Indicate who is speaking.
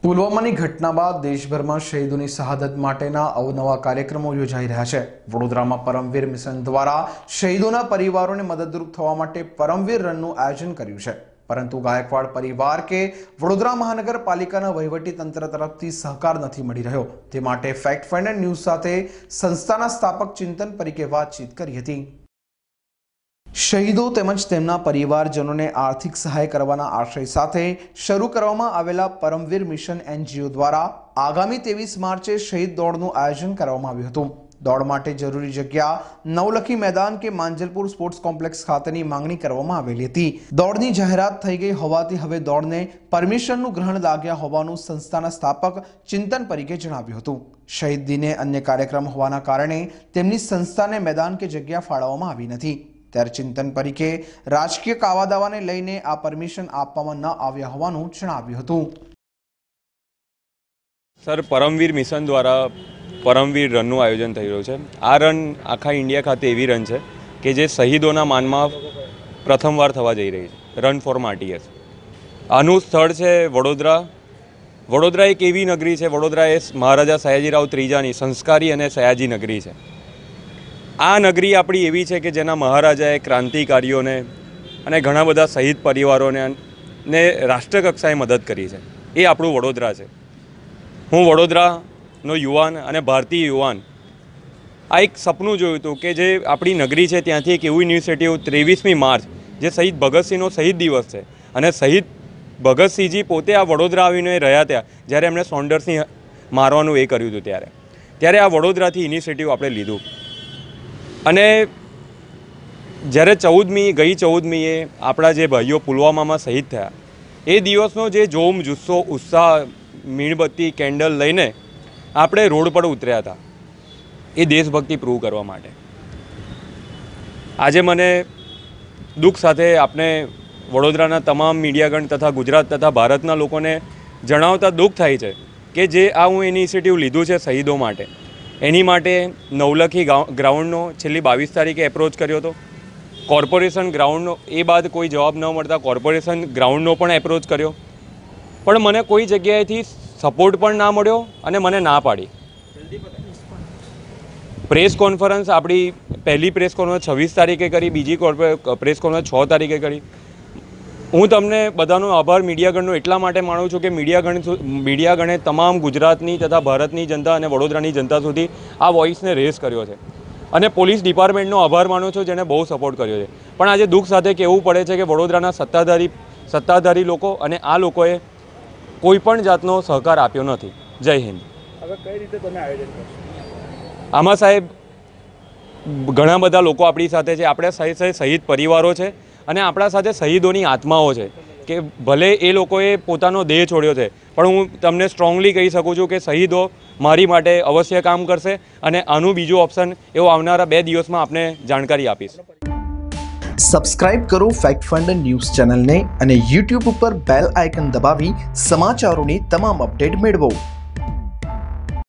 Speaker 1: પુલવામાની ઘટના બાદ દેશભરમાં શહીદોની શહાદત માટેના અવનવા કાર્યક્રમો યોજાઈ રહ્યા છે। વડોદરામાં પરમવીર મિશન દ્વારા શહીદોના પરિવારોને મદદરૂપ થવા માટે પરમવીર રનનું આયોજન કર્યું છે, પરંતુ ગાયકવાડ પરિવાર કે વડોદરા મહાનગરપાલિકાના વહીવટી તંત્ર તરફથી સહકાર નથી મળી રહ્યો। તે માટે ફેક્ટ ફાઇન્ડ ન્યૂઝ સાથે સંસ્થાના સ્થાપક ચિંતન પરીખે વાતચીત કરી હતી। શહીદો તેમજ તેમના પરિવારજનોને આર્થિક સહાય કરવાના આશય સાથે શરૂ કરવામાં આવેલા પરમવીર મિશન એનજીઓ દ્વારા આગામી 23 માર્ચે શહીદ દોડનું આયોજન કરવામાં આવ્યું હતું। દોડ માટે જરૂરી જગ્યા નવલખી મેદાન કે માંજલપુર સ્પોર્ટ્સ કોમ્પ્લેક્સ ખાતેની માંગણી કરવામાં આવેલી હતી। દોડની જાહેરાત થઈ ગઈ હોવાથી હવે દોડને પરમિશનનું ગ્રહણ લાગ્યા હોવાનું સંસ્થાના સ્થાપક ચિંતન પરીખે જણાવ્યું હતું। શહીદ દિને અન્ય કાર્યક્રમ હોવાના કારણે તેમની સંસ્થાને મેદાન કે જગ્યા ફાળવવામાં આવી નથી। ત્યારે ચિંતન પરીખે રાજકીય કાવાદાવાને લઈને આ પરમિશન આપવામાં ન આવ્યા હોવાનું જણાવ્યું હતું।
Speaker 2: સર, પરમવીર મિશન દ્વારા પરમવીર રનનું આયોજન થઈ રહ્યું છે। આ રન આખા ઇન્ડિયા ખાતે એવી રન છે કે જે શહીદોના માનમાં પ્રથમવાર થવા જઈ રહી છે। રન ફોર માર્ટિયર્સ આનું સ્થળ છે વડોદરા। વડોદરા એક એવી નગરી છે, વડોદરા એ મહારાજા સયાજીરાવ ત્રીજાની સંસ્કારી અને સયાજી નગરી છે। આ નગરી આપણી એવી છે કે જેના મહારાજાએ ક્રાંતિકારીઓને અને ઘણા બધા શહીદ પરિવારોને રાષ્ટ્રકક્ષાએ મદદ કરી છે। એ આપણું વડોદરા છે। હું વડોદરાનો યુવાન અને ભારતીય યુવાન આ એક સપનું જોયું હતું કે જે આપણી નગરી છે ત્યાંથી એક એવું ઇનિશિયેટિવ 23મી માર્ચ જે શહીદ ભગતસિંહનો શહીદ દિવસ છે અને શહીદ ભગતસિંહજી પોતે આ વડોદરા આવીને રહ્યા હતા જ્યારે એમણે સોન્ડર્સની મારવાનું એ કર્યું હતું ત્યારે આ વડોદરાથી ઇનિશિયેટિવ આપણે લીધું અને જ્યારે ગઈ 14મીએ આપણા જે ભાઈઓ પુલવામામાં શહીદ થયા એ દિવસનો જે જોમ જુસ્સો ઉત્સાહ મીણબત્તી કેન્ડલ લઈને આપણે રોડ પર ઉતર્યા હતા એ દેશભક્તિ પ્રૂવ કરવા માટે। આજે મને દુઃખ સાથે આપણે વડોદરાના તમામ મીડિયાગણ તથા ગુજરાત તથા ભારતના લોકોને જણાવતા દુઃખ થાય છે કે જે આ હું ઇનિશિયેટિવ લીધું છે શહીદો માટે, એની માટે નવલખી ગ્રાઉન્ડનો છેલ્લી 22 તારીખે એપ્રોચ કર્યો હતો। કોર્પોરેશન ગ્રાઉન્ડનો એ બાદ કોઈ જવાબ ન મળતા કોર્પોરેશન ગ્રાઉન્ડનો પણ એપ્રોચ કર્યો, પણ મને કોઈ જગ્યાએથી સપોર્ટ પણ ના મળ્યો અને મને ના પાડી। પ્રેસ કોન્ફરન્સ આપણી પહેલી પ્રેસ કોન્ફરન્સ 26 તારીખે કરી, બીજી પ્રેસ કોન્ફરન્સ 6 તારીખે કરી। હું તમને બધાનો આભાર મીડિયાગણનો એટલા માટે માનું છું કે મીડિયાગણે તમામ ગુજરાતની તથા ભારતની જનતા અને વડોદરાની જનતા સુધી આ વોઇસને રેઝ કર્યો છે અને પોલીસ ડિપાર્ટમેન્ટનો આભાર માનું છું જેને બહુ સપોર્ટ કર્યો છે। પણ આજે દુઃખ સાથે કહેવું પડે છે કે વડોદરાના સત્તાધારી લોકો અને આ લોકોએ કોઈ પણ જાતનો સહકાર આપ્યો નથી। જય હિન્દ।
Speaker 3: હવે કઈ રીતે તમે આયોજન કરશો?
Speaker 2: આમાં સાહેબ ઘણા બધા લોકો આપણી સાથે છે, આપણા સાથે શહીદ પરિવારો છે અને આપણા સાથે શહીદોની આત્માઓ છે કે ભલે એ લોકોએ પોતાનો દેહ છોડ્યો છે પણ હું તમને સ્ટ્રોંગલી કહી શકું છું કે શહીદો મારી માટે અવશ્ય કામ કરશે અને આનું બીજું ઓપ્શન એવું આવનારા 2 દિવસમાં આપને જાણકારી આપીશ।
Speaker 1: સબસ્ક્રાઇબ કરો ફેક્ટ ફાઇન્ડ ન્યૂઝ ચેનલને અને YouTube ઉપર બેલ આઇકન દબાવી સમાચારોની તમામ અપડેટ મેળવો।